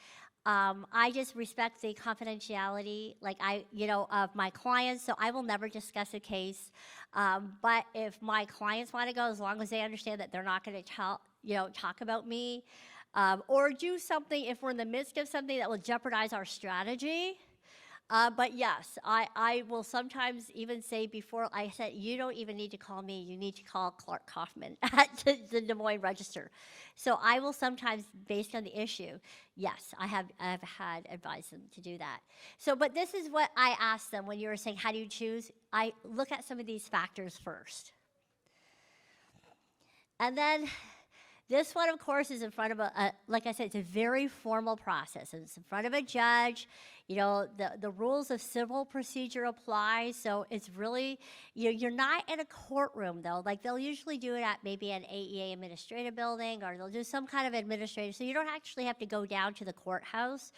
I just respect the confidentiality, of my clients. So I will never discuss a case. But if my clients want to go, as long as they understand that they're not going to talk about me, or do something if we're in the midst of something that will jeopardize our strategy. But yes, I will sometimes even say before I said, you don't even need to call me, you need to call Clark Kaufman at the Des Moines Register. So I will sometimes, based on the issue, yes, I've had advised them to do that. So, but this is what I ask them when you were saying, how do you choose? I look at some of these factors first. And then this one, of course, is in front of like I said, it's a very formal process. It's in front of a judge. The rules of civil procedure apply. So it's really, you're not in a courtroom, though. Like, they'll usually do it at maybe an AEA administrative building, or they'll do some kind of administrative. So you don't actually have to go down to the courthouse.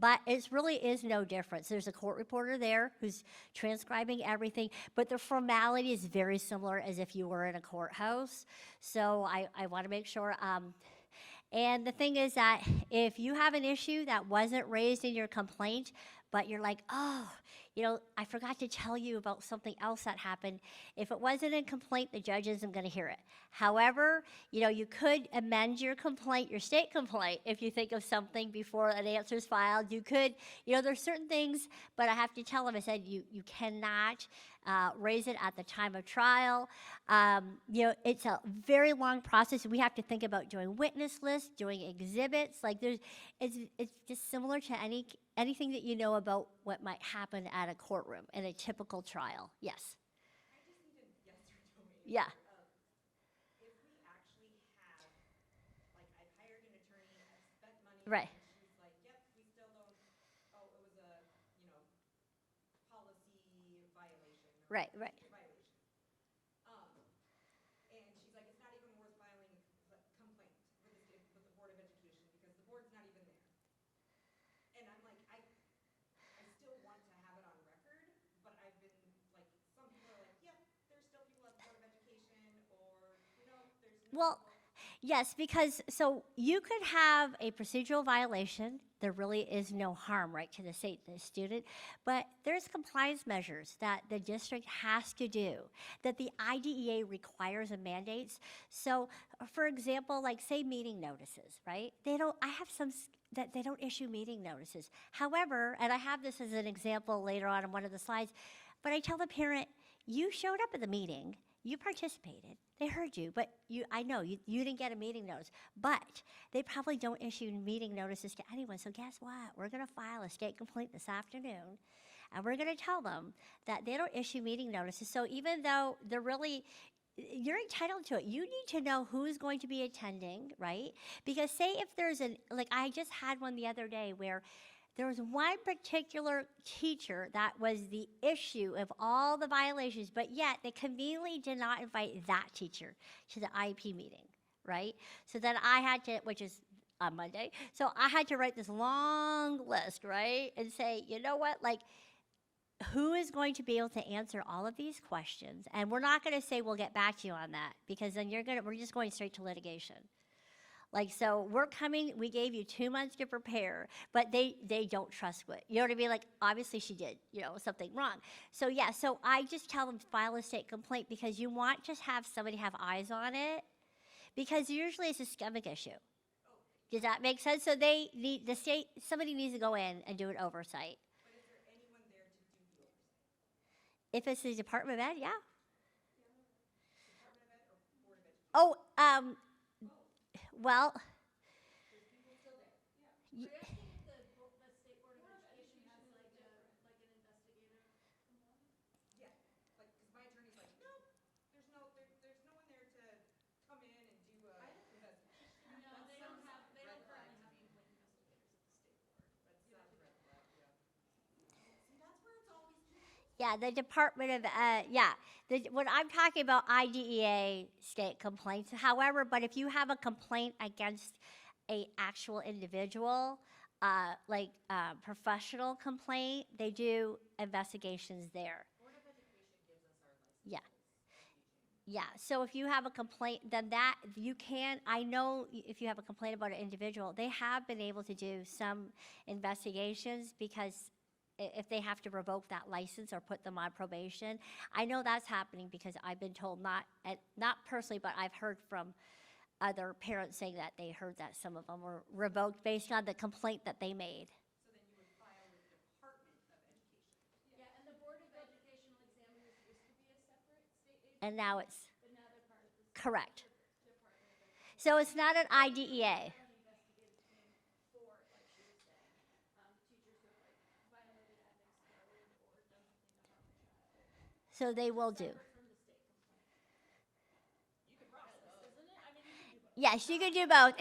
But it really is no difference. There's a court reporter there who's transcribing everything, but the formality is very similar as if you were in a courthouse. So I want to make sure. And the thing is that if you have an issue that wasn't raised in your complaint, but you're like, oh, I forgot to tell you about something else that happened. If it wasn't in complaint, the judge isn't going to hear it. However, you could amend your complaint, your state complaint, if you think of something before an answer is filed. You could, there's certain things, but I have to tell them, I said, you cannot raise it at the time of trial. It's a very long process. We have to think about doing witness lists, doing exhibits. It's just similar to anything that you know about what might happen at a courtroom in a typical trial. Yes. I just need a yes or no answer. Yeah. If we actually have, I've hired an attorney, I've spent money, Right. and she's like, yep, we still don't, it was a, policy violation. Right. Violation. And she's like, it's not even worth filing a complaint with the Board of Education because the board's not even there. And I'm like, I still want to have it on record, but I've been some people are like, yeah, there's still people at the Board of Education, or there's no. Well, yes, because so you could have a procedural violation. There really is no harm, right, to the student, but there's compliance measures that the district has to do, that the IDEA requires and mandates. So, for example, say meeting notices, right? I have some that they don't issue meeting notices. However, and I have this as an example later on in one of the slides, but I tell the parent, you showed up at the meeting, you participated, they heard you, but I know you didn't get a meeting notice, but they probably don't issue meeting notices to anyone. So guess what? We're going to file a state complaint this afternoon, and we're going to tell them that they don't issue meeting notices. So even though they're really, you're entitled to it. You need to know who's going to be attending, right? Because say if there's like I just had one the other day where there was one particular teacher that was the issue of all the violations, but yet they conveniently did not invite that teacher to the IEP meeting, right? So then I had to, which is on Monday, so I had to write this long list, right? And say, you know what, like, who is going to be able to answer all of these questions? And we're not going to say we'll get back to you on that because then we're just going straight to litigation. Like, so we gave you 2 months to prepare, but they don't trust what, you know what I mean? Like, obviously she did, something wrong. So yeah, so I just tell them to file a state complaint because you want to have somebody have eyes on it because usually it's a systemic issue. Does that make sense? So somebody needs to go in and do an oversight. But is there anyone there to do the oversight? If it's the Department of Ed, yeah. Department of Ed or Board of Education? Oh, well, There's people still there. y- Are you asking if the state board of education has like an investigator component? Yeah, like, because my attorney's like, no, there's no one there to come in and do a investigation. No, they don't currently have complaint investigators at the state board. That sounds red flag, yeah. See, that's where it's always too. yeah, the Department of, when I'm talking about IDEA state complaints, however, but if you have a complaint against a actual individual, professional complaint, they do investigations there. Board of Education gives us our license. Yeah. Yeah, so if you have a complaint, then I know if you have a complaint about an individual, they have been able to do some investigations because if they have to revoke that license or put them on probation. I know that's happening because I've been told, not personally, but I've heard from other parents saying that they heard that some of them were revoked based on the complaint that they made. So then you would file with Department of Education. Yeah, and the board of educational examiners used to be a separate state agency, And now it's but now they're part of the correct. Department of Education. So it's not an IDEA. An investigative team for, like she was saying, teachers who have like violated ethics code or done something to harm a child. So they will do. Separate from the state complaint. You could process, isn't it? I mean, you can do both. Yes, you can do both.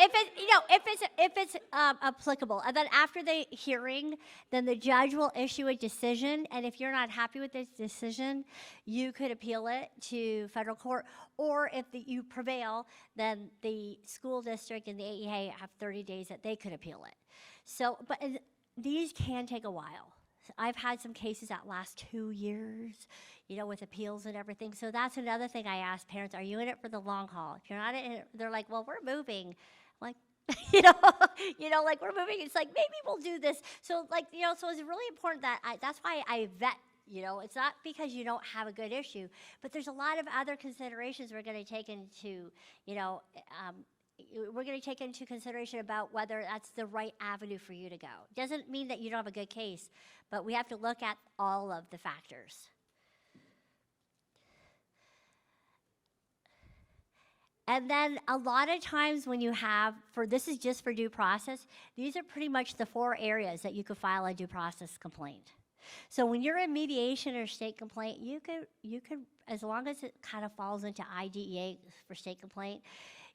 If it's applicable, and then after the hearing, then the judge will issue a decision. And if you're not happy with this decision, you could appeal it to federal court. Or if you prevail, then the school district and the AEA have 30 days that they could appeal it. So, but these can take a while. I've had some cases that last 2 years, with appeals and everything. So that's another thing I ask parents, are you in it for the long haul? If you're not in it, they're like, well, we're moving. I'm like, like we're moving. It's like, maybe we'll do this. So so it's really important that that's why I vet, it's not because you don't have a good issue, but there's a lot of other considerations we're going to take into, we're going to take into consideration about whether that's the right avenue for you to go. Doesn't mean that you don't have a good case, but we have to look at all of the factors. And then a lot of times when you have, this is just for due process, these are pretty much the 4 areas that you could file a due process complaint. So when you're in mediation or state complaint, you could, as long as it kind of falls into IDEA for state complaint,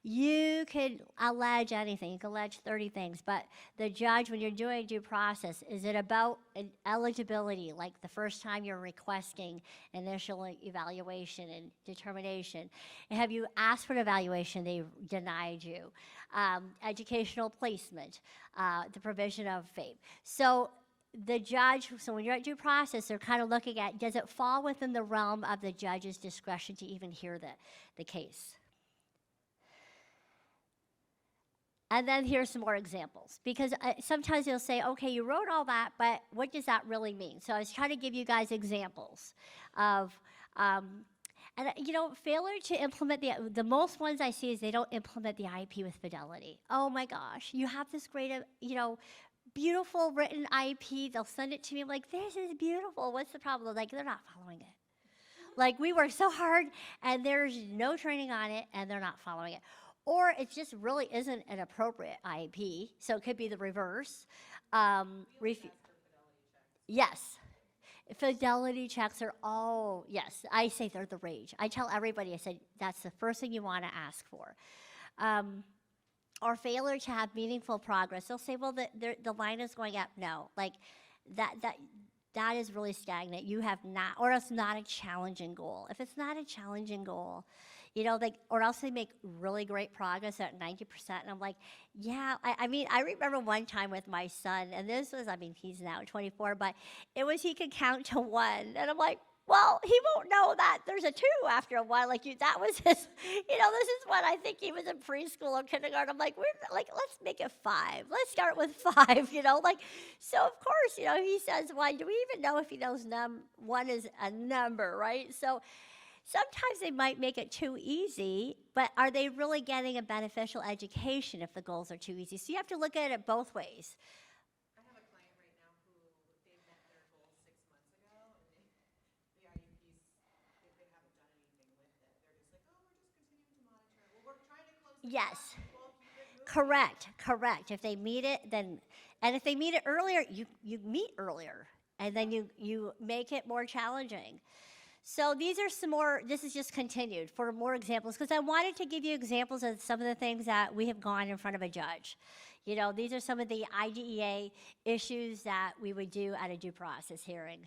you could allege anything. You could allege 30 things, but the judge, when you're doing due process, is it about eligibility, like the first time you're requesting initial evaluation and determination? And have you asked for an evaluation, they denied you? Educational placement, the provision of FAPE. So the judge, so when you're at due process, they're kind of looking at, does it fall within the realm of the judge's discretion to even hear the case? And then here's some more examples, because sometimes you'll say, okay, you wrote all that, but what does that really mean? So I was trying to give you guys examples of, failure to implement the most ones I see is they don't implement the IEP with fidelity. Oh my gosh, you have this great, beautiful written IEP, they'll send it to me, I'm like, this is beautiful, what's the problem? Like, they're not following it. Like, we work so hard, and there's no training on it, and they're not following it. Or it just really isn't an appropriate IEP, so it could be the reverse. Yes. Fidelity checks are, oh, yes, I say they're the rage. I tell everybody, I said, that's the first thing you want to ask for. Or failure to have meaningful progress. They'll say, well, the line is going up. No, like that is really stagnant. You have not, or it's not a challenging goal. If it's not a challenging goal, you know, like, or else they make really great progress at 90%. And I'm like, yeah, I mean, I remember one time with my son, and this was, I mean, he's now 24, but it was he could count to 1. And I'm like, well, he won't know that there's a 2 after a 1. Like, that was his, you know, this is what I think he was in preschool or kindergarten. I'm like, let's make it 5. Let's start with 5, you know, like, so of course, you know, he says 1. Do we even know if he knows 1 is a number, right? So sometimes they might make it too easy, but are they really getting a beneficial education if the goals are too easy? So you have to look at it both ways. I have a client right now who they met their goals 6 months ago, and the IEPs, they haven't done anything with it. They're just like, oh, we're just continuing to monitor. Well, we're trying to close the Yes. gap. We'll keep it moving. Correct. If they meet it, then, and if they meet it earlier, you meet earlier, and then you make it more challenging. So these are some more, this is just continued for more examples, because I wanted to give you examples of some of the things that we have gone in front of a judge. You know, these are some of the IDEA issues that we would do at a due process hearing.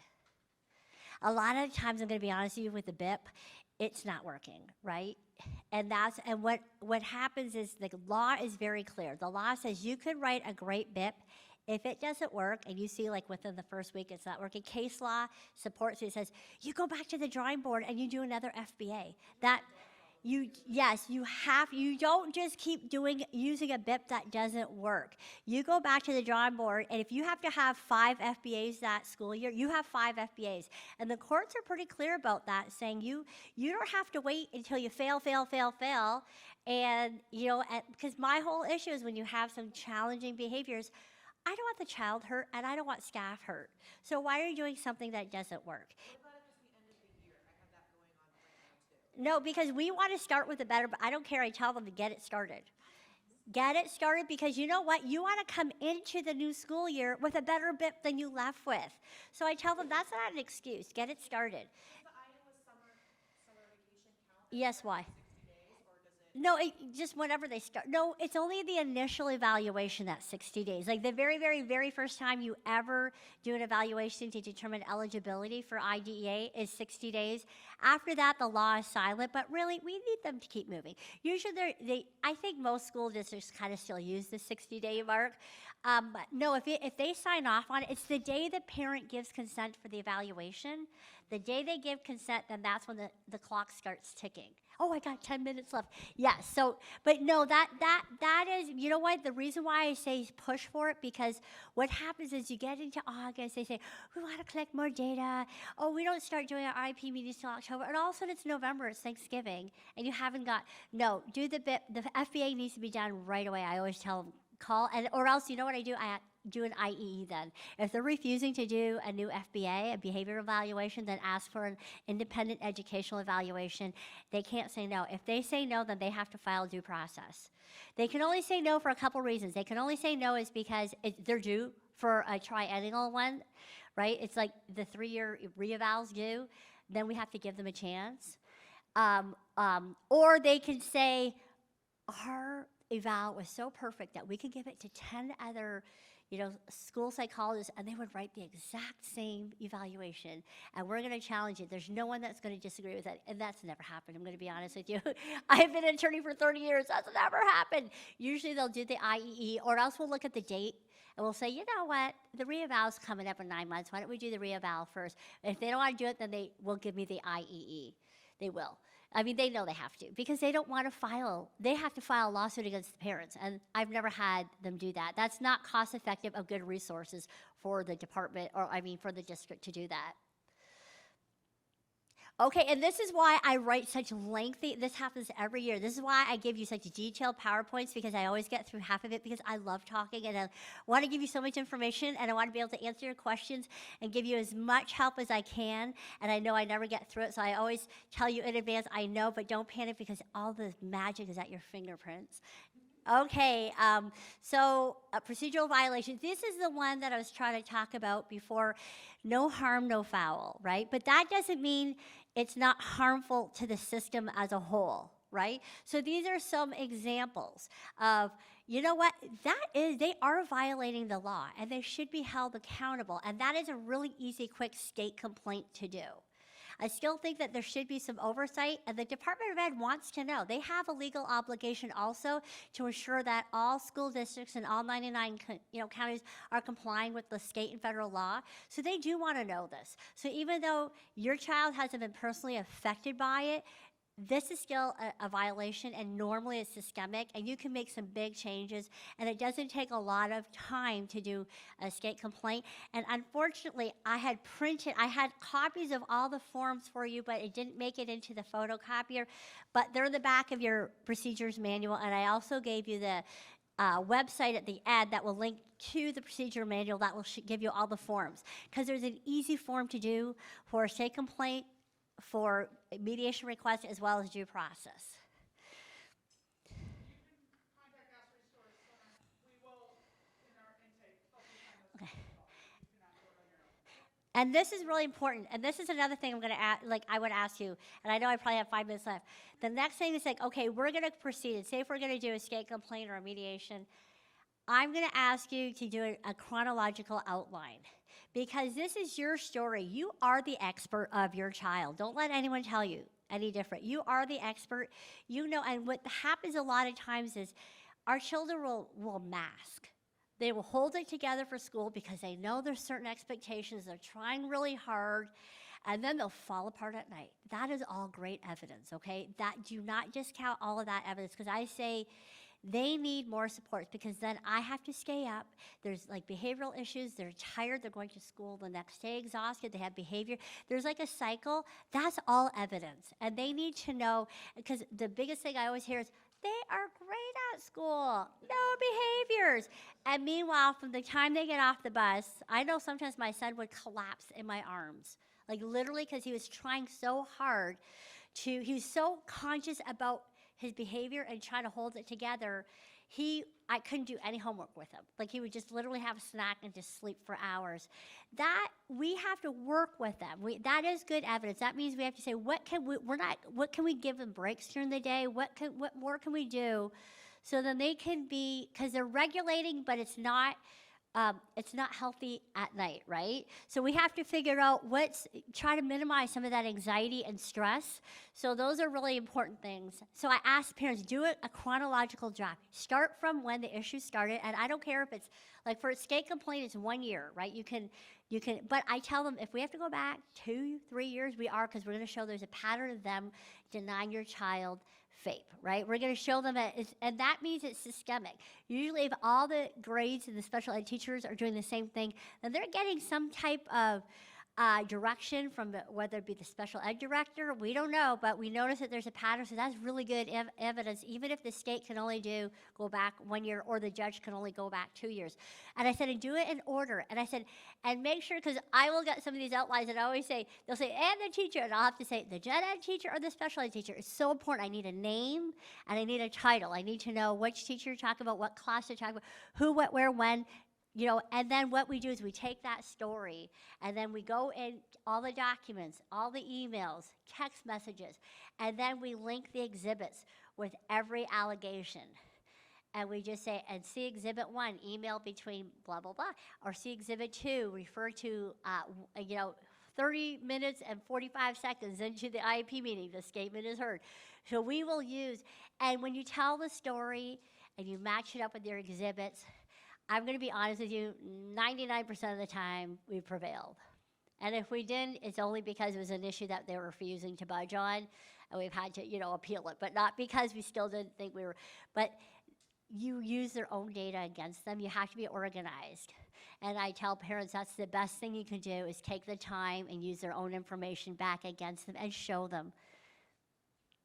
A lot of times, I'm going to be honest with you, with the BIP, it's not working, right? And what happens is the law is very clear. The law says you could write a great BIP. If it doesn't work, and you see like within the first week it's not working, case law supports it. It says you go back to the drawing board and you do another FBA. That you don't just keep using a BIP that doesn't work. You go back to the drawing board, and if you have to have 5 FBAs that school year, you have 5 FBAs. And the courts are pretty clear about that, saying you don't have to wait until you fail. And you know, because my whole issue is when you have some challenging behaviors, I don't want the child hurt, and I don't want staff hurt. So why are you doing something that doesn't work? What about if it's the end of the year? I have that going on right now, too. No, because we want to start with the better, but I don't care. I tell them to get it started. Get it started, because you know what? You want to come into the new school year with a better BIP than you left with. So I tell them that's not an excuse. Get it started. Does the Iowa summer vacation count? Yes, why? 60 days, or does it? No, just whenever they start. No, it's only the initial evaluation that's 60 days. Like the very, very, very first time you ever do an evaluation to determine eligibility for IDEA is 60 days. After that, the law is silent, but really, we need them to keep moving. Usually, I think most school districts kind of still use the 60-day mark. But no, if they sign off on it, it's the day the parent gives consent for the evaluation. The day they give consent, then that's when the clock starts ticking. Oh, I got 10 minutes left. Yes, so, but no, that is, you know what, the reason why I say push for it, because what happens is you get into August, they say, we want to collect more data. Oh, we don't start doing our IP meetings till October, and all of a sudden it's November, it's Thanksgiving, and you haven't got, no, do the BIP, the FBA needs to be done right away. I always tell them, call, or else, you know what I do? I do an IEE then. If they're refusing to do a new FBA, a behavior evaluation, then ask for an independent educational evaluation. They can't say no. If they say no, then they have to file due process. They can only say no for a couple reasons. They can only say no is because they're due for a triennial one, right? It's like the 3-year re-eval's due. Then we have to give them a chance. Or they can say, our eval was so perfect that we could give it to 10 other school psychologists, and they would write the exact same evaluation, and we're going to challenge it. There's no one that's going to disagree with that, and that's never happened. I'm going to be honest with you. I've been an attorney for 30 years. That's never happened. Usually they'll do the IEE, or else we'll look at the date, and we'll say, you know what, the re-eval's coming up in 9 months. Why don't we do the re-eval first? If they don't want to do it, then they will give me the IEE. They will. I mean, they know they have to, because they don't want to file. They have to file a lawsuit against the parents, and I've never had them do that. That's not cost-effective of good resources for the department, or for the district to do that. Okay, and this is why I write such lengthy, this happens every year. This is why I give you such detailed PowerPoints, because I always get through half of it, because I love talking, and I want to give you so much information, and I want to be able to answer your questions and give you as much help as I can, and I know I never get through it, so I always tell you in advance, I know, but don't panic, because all the magic is at your fingerprints. Okay, so procedural violations. This is the one that I was trying to talk about before. No harm, no foul, right? But that doesn't mean it's not harmful to the system as a whole, right? So these are some examples of, you know what, they are violating the law and they should be held accountable. And that is a really easy, quick state complaint to do. I still think that there should be some oversight, and the Department of Ed wants to know. They have a legal obligation also to ensure that all school districts and all 99 counties are complying with the state and federal law. So they do want to know this. So even though your child hasn't been personally affected by it, this is still a violation, and normally it's systemic, and you can make some big changes, and it doesn't take a lot of time to do a state complaint. And unfortunately, I had copies of all the forms for you, but it didn't make it into the photocopier, but they're in the back of your procedures manual, and I also gave you the website at the end that will link to the procedure manual that will give you all the forms, because there's an easy form to do for a state complaint, for mediation request, as well as due process. You can contact us Resource Center. We will, in our intake, help you find those Okay. calls. You cannot do it on your own. And this is really important, and this is another thing I'm going to ask, like I would ask you, and I know I probably have 5 minutes left. The next thing is like, okay, we're going to proceed, and say if we're going to do a state complaint or a mediation, I'm going to ask you to do a chronological outline, because this is your story. You are the expert of your child. Don't let anyone tell you any different. You are the expert. You know, and what happens a lot of times is our children will mask. They will hold it together for school because they know there's certain expectations. They're trying really hard, and then they'll fall apart at night. That is all great evidence, okay? Do not discount all of that evidence, because I say they need more support, because then I have to stay up. There's like behavioral issues. They're tired. They're going to school the next day exhausted. They have behavior. There's like a cycle. That's all evidence. And they need to know, because the biggest thing I always hear is, they are great at school, no behaviors. And meanwhile, from the time they get off the bus, I know sometimes my son would collapse in my arms, like literally, because he was trying so hard he was so conscious about his behavior and trying to hold it together. I couldn't do any homework with him. Like, he would just literally have a snack and just sleep for hours. That, we have to work with them. That is good evidence. That means we have to say, what can we give them breaks during the day? What more can we do? So then they can be, because they're regulating, but it's not healthy at night, right? So we have to figure out try to minimize some of that anxiety and stress. So those are really important things. So I ask parents, do a chronological job. Start from when the issue started, and I don't care if it's, like for a state complaint, it's 1 year, right? You can, but I tell them, if we have to go back 2, 3 years, we are, because we're gonna show there's a pattern of them denying your child FAPE, right? We're going to show them and that means it's systemic. Usually if all the grades and the special ed teachers are doing the same thing, then they're getting some type of direction from whether it be the special ed director, we don't know, but we notice that there's a pattern, so that's really good evidence, even if the state can only go back 1 year, or the judge can only go back 2 years. And I said, and do it in order. And I said, and make sure, because I will get some of these outlines, and I always say, they'll say, and the teacher, and I'll have to say, the gen ed teacher or the special ed teacher. It's so important. I need a name, and I need a title. I need to know which teacher you're talking about, what class you're talking about, who, what, where, when. And then what we do is we take that story, and then we go in all the documents, all the emails, text messages, and then we link the exhibits with every allegation. And we just say, and see exhibit 1, email between blah, blah, blah, or see exhibit 2, refer to, 30 minutes and 45 seconds into the IEP meeting, the statement is heard. So we will use, and when you tell the story and you match it up with your exhibits, I'm going to be honest with you, 99% of the time we prevailed. And if we didn't, it's only because it was an issue that they were refusing to budge on, and we've had to, appeal it. But not because we still didn't think we were, but you use their own data against them. You have to be organized. And I tell parents that's the best thing you can do, is take the time and use their own information back against them and show them.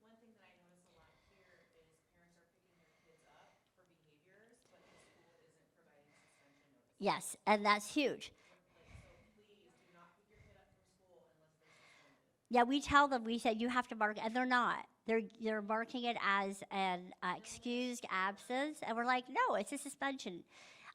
One thing that I notice a lot here is parents are picking their kids up for behaviors, but the school isn't providing suspension notices. Yes, and that's huge. So please do not pick your kid up from school unless they're suspended. Yeah, we tell them, we said, you have to mark, and they're not. They're marking it as an excused absence, and we're like, no, it's a suspension.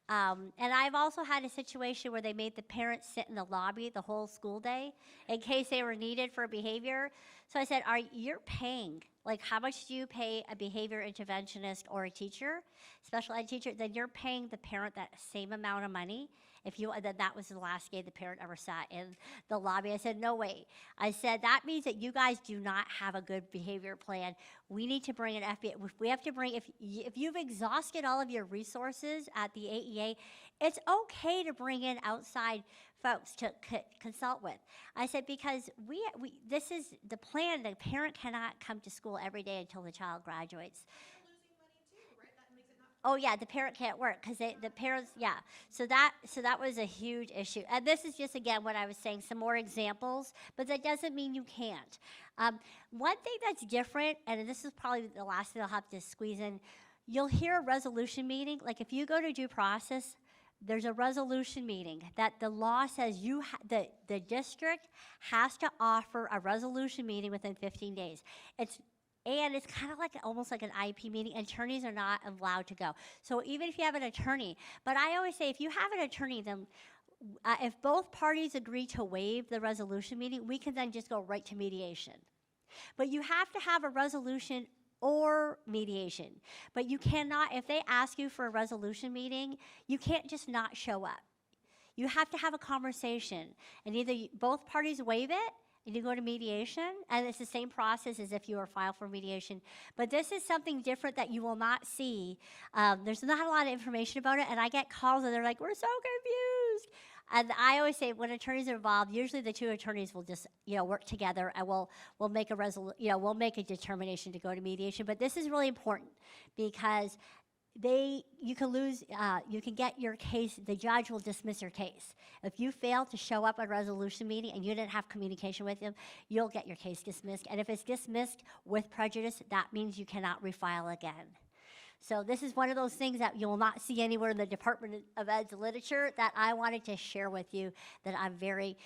And I've also had a situation where they made the parents sit in the lobby the whole school day in case they were needed for behavior. So I said, you're paying, like how much do you pay a behavior interventionist or a teacher, special ed teacher? Then you're paying the parent that same amount of money. Then that was the last day the parent ever sat in the lobby. I said, no way. I said, that means that you guys do not have a good behavior plan. We need to bring an FBA. We have to bring, if you've exhausted all of your resources at the AEA, it's okay to bring in outside folks to consult with. I said, because this is the plan. The parent cannot come to school every day until the child graduates. They're losing money too, right? That makes it not. Oh yeah, the parent can't work because the parents, yeah. So that was a huge issue. And this is just again what I was saying, some more examples, but that doesn't mean you can't. One thing that's different, and this is probably the last thing I'll have to squeeze in, you'll hear a resolution meeting. Like if you go to due process, there's a resolution meeting that the law says the district has to offer a resolution meeting within 15 days. It's kind of like almost like an IP meeting. Attorneys are not allowed to go. So even if you have an attorney, but I always say if you have an attorney, then if both parties agree to waive the resolution meeting, we can then just go right to mediation. But you have to have a resolution or mediation. But you cannot, if they ask you for a resolution meeting, you can't just not show up. You have to have a conversation, and either both parties waive it, and you go to mediation, and it's the same process as if you were filed for mediation. But this is something different that you will not see. There's not a lot of information about it, and I get calls, and they're like, we're so confused. And I always say when attorneys are involved, usually the two attorneys will just work together, and we'll make we'll make a determination to go to mediation. But this is really important because you can get your case, the judge will dismiss your case. If you fail to show up at a resolution meeting and you didn't have communication with them, you'll get your case dismissed. And if it's dismissed with prejudice, that means you cannot refile again. So this is one of those things that you will not see anywhere in the Department of Ed's literature that I wanted to share with you, that I'm very,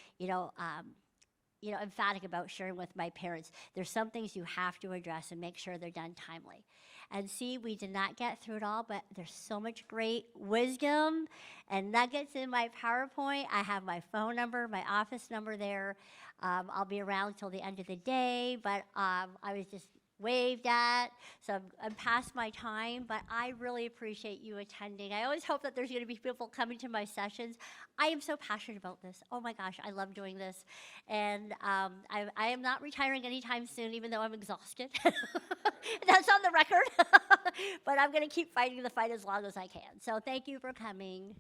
emphatic about sharing with my parents. There's some things you have to address and make sure they're done timely. And see, we did not get through it all, but there's so much great wisdom and nuggets in my PowerPoint. I have my phone number, my office number there. I'll be around till the end of the day, but I was just waved at, so I'm past my time, but I really appreciate you attending. I always hope that there's going to be people coming to my sessions. I am so passionate about this. Oh my gosh, I love doing this. And I am not retiring anytime soon, even though I'm exhausted. That's on the record. But I'm going to keep fighting the fight as long as I can. So thank you for coming.